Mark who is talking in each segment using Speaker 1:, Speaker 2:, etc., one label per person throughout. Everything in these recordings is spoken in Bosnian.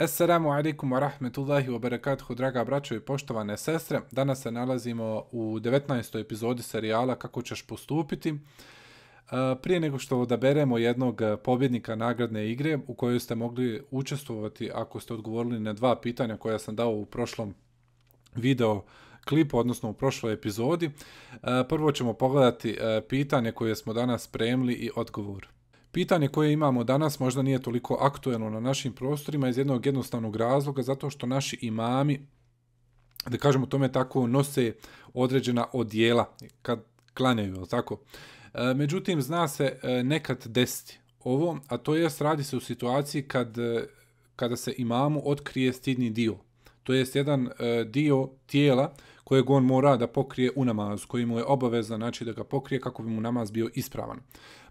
Speaker 1: Assalamu alaikum wa rahmetullahi wa barakatuhu, draga braćo i poštovane sestre. Danas se nalazimo u 19. epizodi serijala Kako ćeš postupiti. Prije nego što odaberemo jednog pobjednika nagradne igre u kojoj ste mogli učestvovati ako ste odgovorili na dva pitanja koja sam dao u prošlom video klipu, odnosno u prošloj epizodi. Prvo ćemo pogledati pitanje koje smo danas spremili i odgovor. Pitanje koje imamo danas možda nije toliko aktuelno na našim prostorima iz jednog jednostavnog razloga, zato što naši imami, da kažemo tome tako, nose određena odjela kad klanjaju, tako. Međutim, zna se nekad desiti ovo, a to jest radi se u situaciji kada se imamu otkrije stidni dio. To jest jedan dio tijela kojeg on mora da pokrije u namazu, koji mu je obavezan, znači da ga pokrije kako bi mu namaz bio ispravan.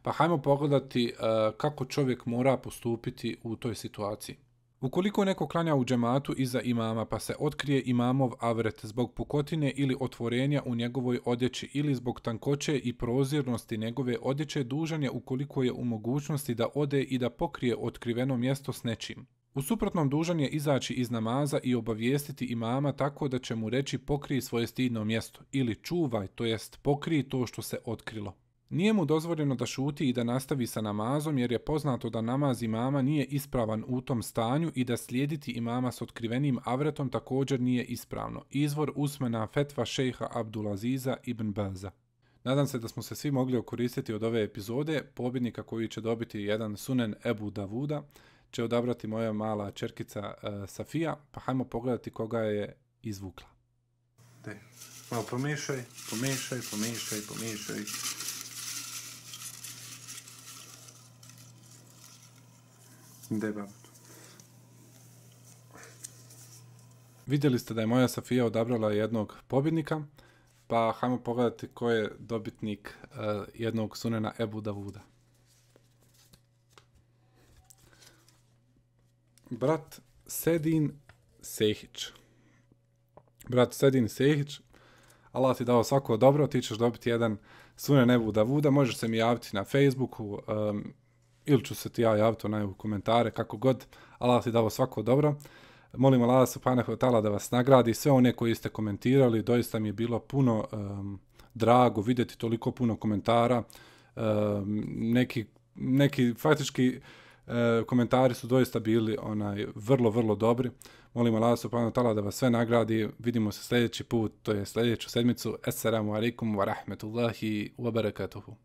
Speaker 1: Pa hajmo pogledati kako čovjek mora postupiti u toj situaciji. Ukoliko neko klanja u džematu iza imama pa se otkrije imamov avret zbog pukotine ili otvorenja u njegovoj odjeći ili zbog tankoće i prozirnosti njegove odjeće, dužan je ukoliko je u mogućnosti da ode i da pokrije otkriveno mjesto s nečim. U suprotnom, dužan je izaći iz namaza i obavijestiti imama tako da će mu reći pokrij svoje stidno mjesto ili čuvaj, to jest pokrij to što se otkrilo. Nije mu dozvoljeno da šuti i da nastavi sa namazom jer je poznato da namaz imama nije ispravan u tom stanju i da slijediti imama s otkrivenim avretom također nije ispravno. Izvor usmena fetva šejha Abdulaziza ibn Baza. Nadam se da smo se svi mogli okoristiti od ove epizode. Pobjednika koji će dobiti jedan sunen Ebu Davuda će odabrati moja mala čerkica Safija, pa hajmo pogledati koga je izvukla. Malo pomiješaj. Vidjeli ste da je moja Safija odabrala jednog pobjednika, pa hajmo pogledati ko je dobitnik jednog sunena Ebu Davuda. Brat Sedin Sehić. Allah ti dao svako dobro, ti ćeš dobiti jedan sunen Ebu Davuda, možeš se mi javiti na Facebooku, ili ću se ti ja javiti u komentare, kako god. Allah ti dao svako dobro. Molim Allah subhanahu wa ta'ala da vas nagradi, sve one koji ste komentirali, doista mi je bilo puno drago vidjeti toliko puno komentara. Neki faktički komentari su doista bili vrlo dobri. Molim Allah subhanahu wa ta'ala da vas sve nagradi. Vidimo se sljedeći put, to je sljedeću sedmicu. Assalamu alaikum wa rahmetullahi wa barakatuhu.